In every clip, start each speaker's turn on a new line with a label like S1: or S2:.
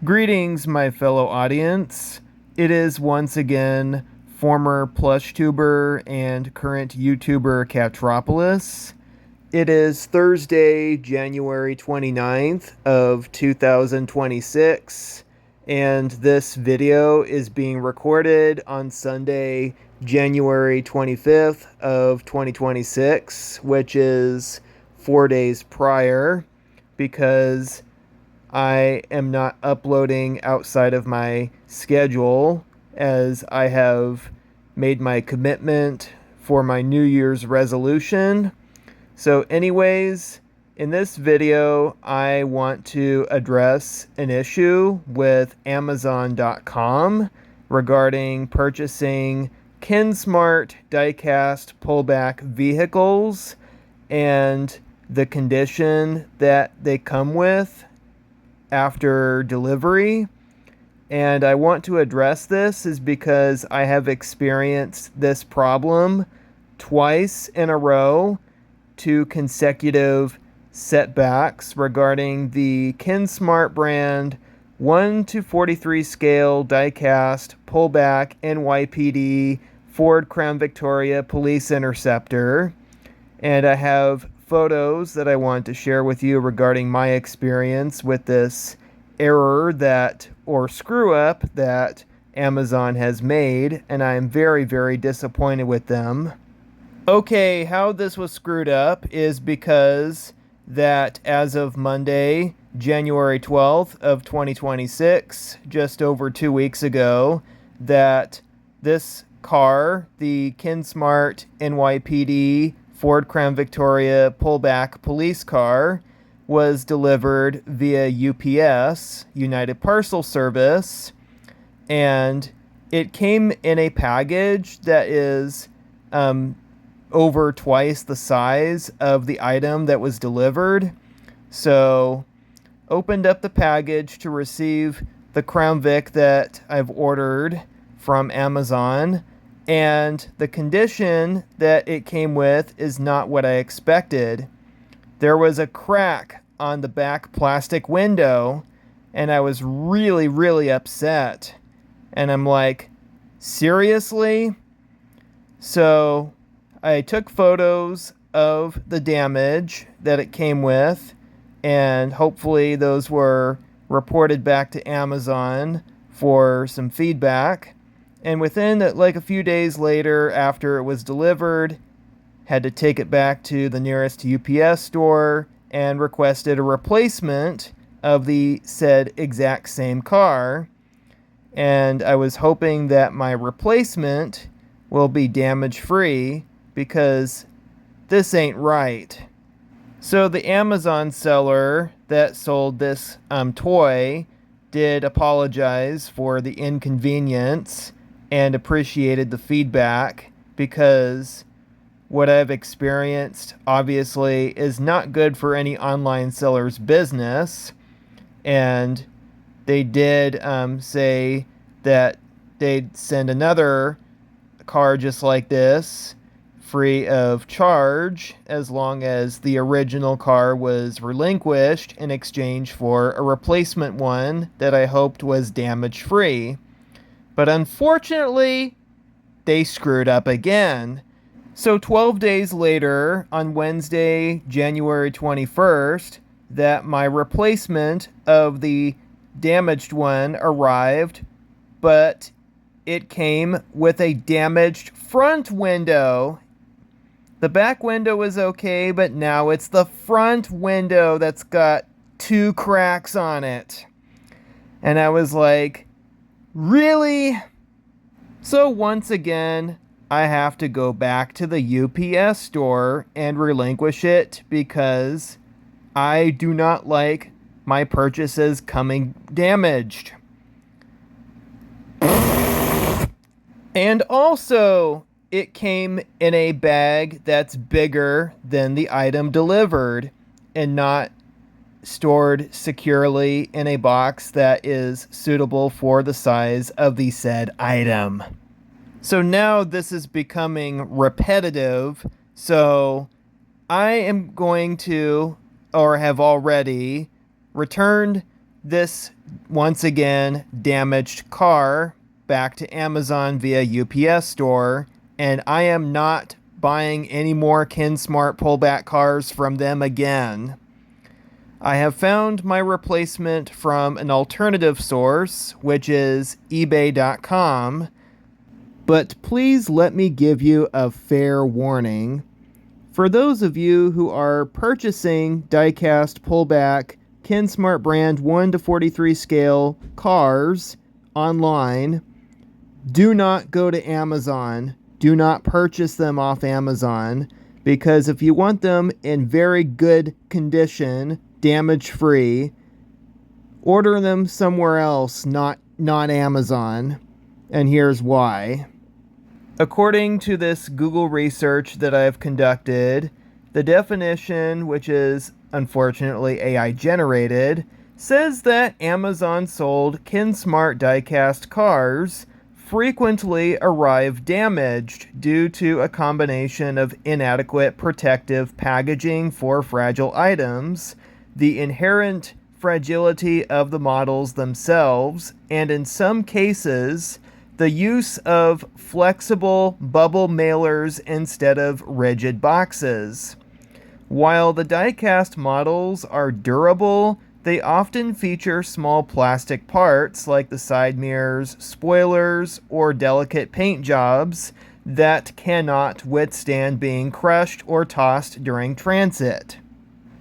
S1: Greetings, my fellow audience. It is once again former plush tuber and current YouTuber Catropolis. It is Thursday, January 29th of 2026, and this video is being recorded on Sunday, January 25th of 2026, which is 4 days prior, because I am not uploading outside of my schedule, as I have made my commitment for my New Year's resolution. So anyways, in this video, I want to address an issue with Amazon.com regarding purchasing Kinsmart diecast pullback vehicles and the condition that they come with after delivery. And I want to address this is because I have experienced this problem twice in a row, 2 consecutive setbacks regarding the Kinsmart brand 1/43 scale diecast pullback NYPD Ford Crown Victoria Police Interceptor. And I have photos that I want to share with you regarding my experience with this error or screw up that Amazon has made, and I am very, very disappointed with them. Okay, how this was screwed up is because that as of Monday, January 12th of 2026, just over 2 weeks ago, that this car, the Kinsmart NYPD Ford Crown Victoria pullback police car, was delivered via UPS, United Parcel Service, and it came in a package that is over twice the size of the item that was delivered. So, opened up the package to receive the Crown Vic that I've ordered from Amazon, and the condition that it came with is not what I expected. There was a crack on the back plastic window, and I was really, really upset. And I'm like, seriously? So I took photos of the damage that it came with, and hopefully those were reported back to Amazon for some feedback. And within a few days later, after it was delivered, had to take it back to the nearest UPS store and requested a replacement of the said exact same car. And I was hoping that my replacement will be damage-free, because this ain't right. So the Amazon seller that sold this toy did apologize for the inconvenience and appreciated the feedback, because what I've experienced obviously is not good for any online seller's business. And they did say that they'd send another car just like this free of charge, as long as the original car was relinquished in exchange for a replacement one that I hoped was damage free. But unfortunately, they screwed up again. So 12 days later, on Wednesday, January 21st, that my replacement of the damaged one arrived, but it came with a damaged front window. The back window was okay, but now it's the front window that's got 2 cracks on it. And I was like, really? So once again, I have to go back to the UPS store and relinquish it, because I do not like my purchases coming damaged. And also, it came in a bag that's bigger than the item delivered, and not stored securely in a box that is suitable for the size of the said item. So now this is becoming repetitive, so I am going to, or have already, returned this, once again, damaged car back to Amazon via UPS store, and I am not buying any more Kinsmart pullback cars from them again. I have found my replacement from an alternative source, which is eBay.com, but please let me give you a fair warning. For those of you who are purchasing die-cast pullback Kinsmart brand 1 to 43 scale cars online, do not go to Amazon. Do not purchase them off Amazon, because if you want them in very good condition, damage-free, order them somewhere else, not Amazon. And here's why. According to this Google research that I've conducted, the definition, which is unfortunately AI generated, says that Amazon sold Kinsmart die-cast cars frequently arrive damaged due to a combination of inadequate protective packaging for fragile items, the inherent fragility of the models themselves, and in some cases, the use of flexible bubble mailers instead of rigid boxes. While the die-cast models are durable, they often feature small plastic parts like the side mirrors, spoilers, or delicate paint jobs that cannot withstand being crushed or tossed during transit.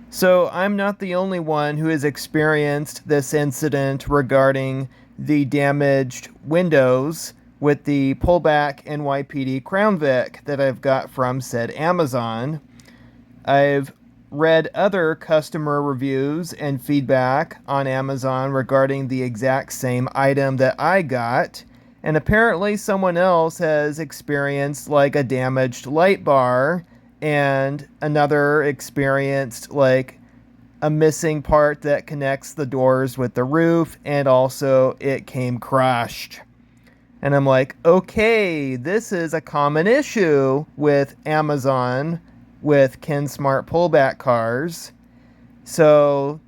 S1: So I'm not the only one who has experienced this incident regarding the damaged windows with the pullback NYPD Crown Vic that I've got from said Amazon. I've read other customer reviews and feedback on Amazon regarding the exact same item that I got, and apparently someone else has experienced like a damaged light bar, and another experienced like a missing part that connects the doors with the roof, and also it came crushed. And I'm like, okay, this is a common issue with Amazon with Kinsmart pullback cars. So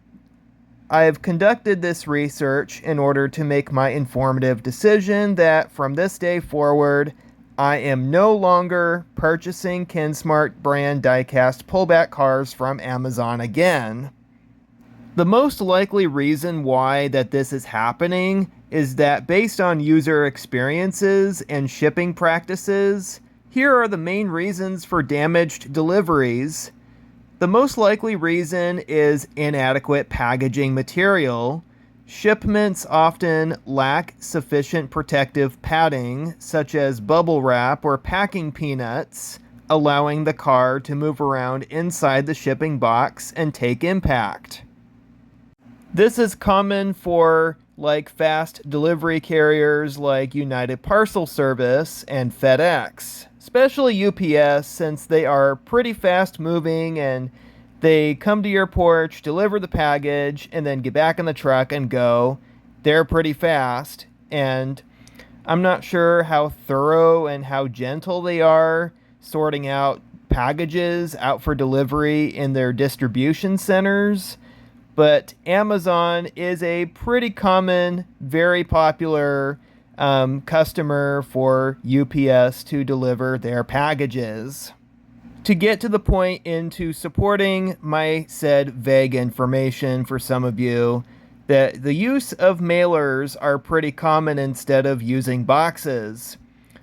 S1: I've conducted this research in order to make my informative decision that from this day forward, I am no longer purchasing Kinsmart brand die-cast pullback cars from Amazon again. The most likely reason why that this is happening is that based on user experiences and shipping practices, here are the main reasons for damaged deliveries. The most likely reason is inadequate packaging material. Shipments often lack sufficient protective padding, such as bubble wrap or packing peanuts, allowing the car to move around inside the shipping box and take impact. This is common for like fast delivery carriers like United Parcel Service and FedEx. Especially UPS, since they are pretty fast moving and they come to your porch, deliver the package, and then get back in the truck and go. They're pretty fast, and I'm not sure how thorough and how gentle they are sorting out packages out for delivery in their distribution centers, but Amazon is a pretty common, very popular customer for UPS to deliver their packages. To get to the point into supporting my said vague information for some of you, that the use of mailers are pretty common instead of using boxes.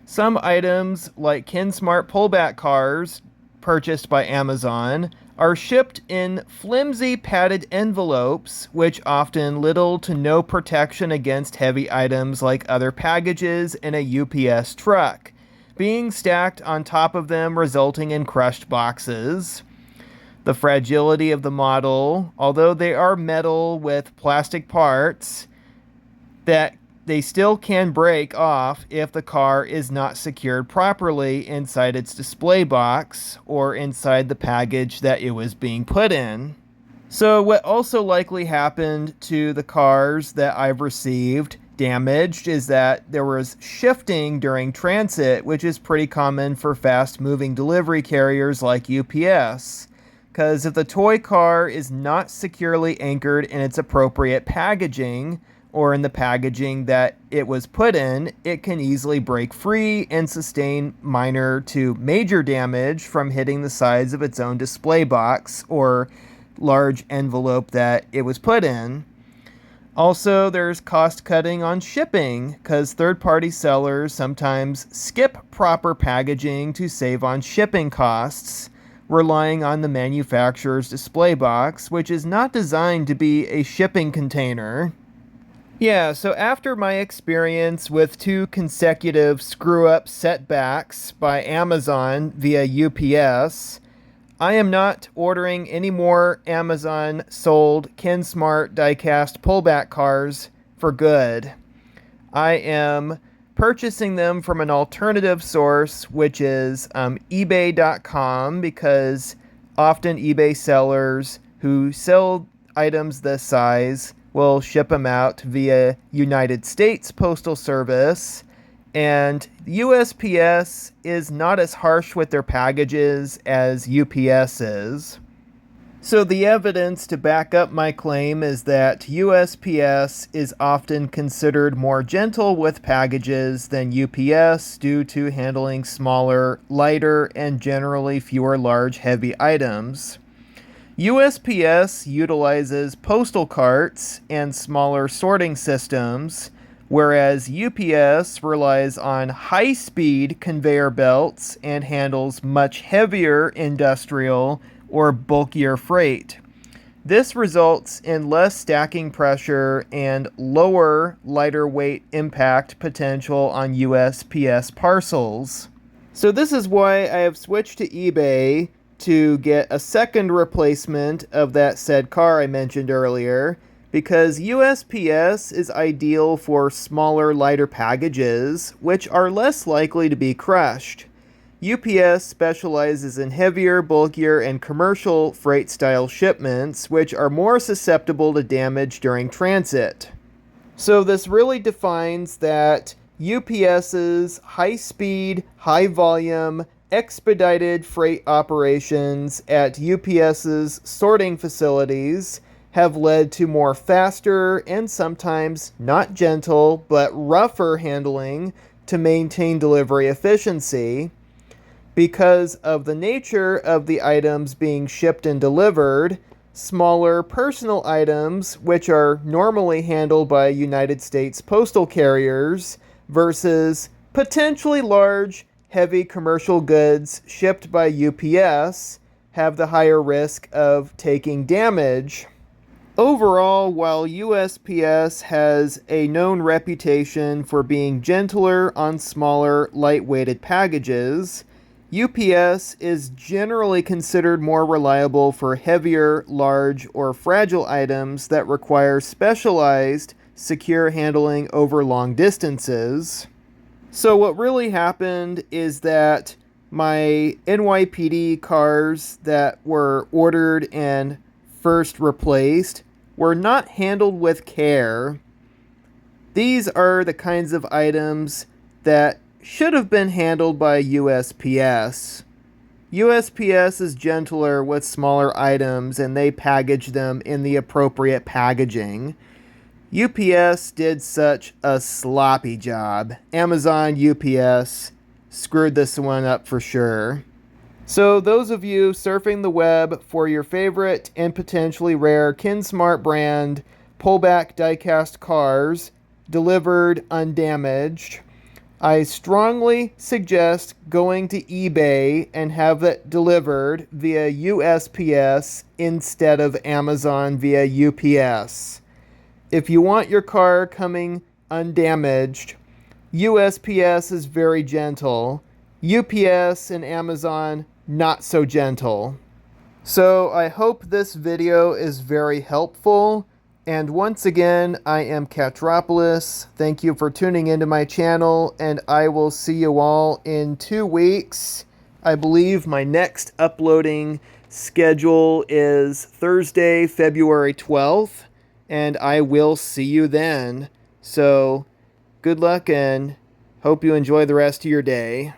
S1: Some items like Kinsmart pullback cars purchased by Amazon are shipped in flimsy padded envelopes, which often little to no protection against heavy items like other packages in a UPS truck, being stacked on top of them, resulting in crushed boxes. The fragility of the model, although they are metal with plastic parts, that they still can break off if the car is not secured properly inside its display box or inside the package that it was being put in. So what also likely happened to the cars that I've received damaged is that there was shifting during transit, which is pretty common for fast moving delivery carriers like UPS. Because if the toy car is not securely anchored in its appropriate packaging, or in the packaging that it was put in, it can easily break free and sustain minor to major damage from hitting the sides of its own display box or large envelope that it was put in. Also, there's cost cutting on shipping, because third-party sellers sometimes skip proper packaging to save on shipping costs, relying on the manufacturer's display box, which is not designed to be a shipping container. Yeah, so after my experience with 2 consecutive screw-up setbacks by Amazon via UPS, I am not ordering any more Amazon-sold Kinsmart die-cast pullback cars for good. I am purchasing them from an alternative source, which is eBay.com, because often eBay sellers who sell items this size will ship them out via United States Postal Service, and USPS is not as harsh with their packages as UPS is. So the evidence to back up my claim is that USPS is often considered more gentle with packages than UPS due to handling smaller, lighter, and generally fewer large, heavy items. USPS utilizes postal carts and smaller sorting systems, whereas UPS relies on high-speed conveyor belts and handles much heavier industrial or bulkier freight. This results in less stacking pressure and lower, lighter weight impact potential on USPS parcels. So this is why I have switched to eBay to get a second replacement of that said car I mentioned earlier, because USPS is ideal for smaller, lighter packages, which are less likely to be crushed. UPS specializes in heavier, bulkier, and commercial freight-style shipments, which are more susceptible to damage during transit. So this really defines that UPS's high-speed, high-volume, expedited freight operations at UPS's sorting facilities have led to more faster and sometimes not gentle but rougher handling to maintain delivery efficiency. Because of the nature of the items being shipped and delivered, smaller personal items, which are normally handled by United States postal carriers, versus potentially large, heavy commercial goods shipped by UPS, have the higher risk of taking damage. Overall, while USPS has a known reputation for being gentler on smaller, light-weighted packages, UPS is generally considered more reliable for heavier, large, or fragile items that require specialized, secure handling over long distances. So what really happened is that my NYPD cars that were ordered and first replaced were not handled with care. These are the kinds of items that should have been handled by USPS. USPS is gentler with smaller items and they package them in the appropriate packaging. UPS did such a sloppy job. Amazon, UPS screwed this one up for sure. So those of you surfing the web for your favorite and potentially rare Kinsmart brand pullback diecast cars delivered undamaged, I strongly suggest going to eBay and have it delivered via USPS instead of Amazon via UPS. If you want your car coming undamaged, USPS is very gentle. UPS and Amazon, not so gentle. So I hope this video is very helpful. And once again, I am Katropolis. Thank you for tuning into my channel, and I will see you all in 2 weeks. I believe my next uploading schedule is Thursday, February 12th, and I will see you then. So good luck and hope you enjoy the rest of your day.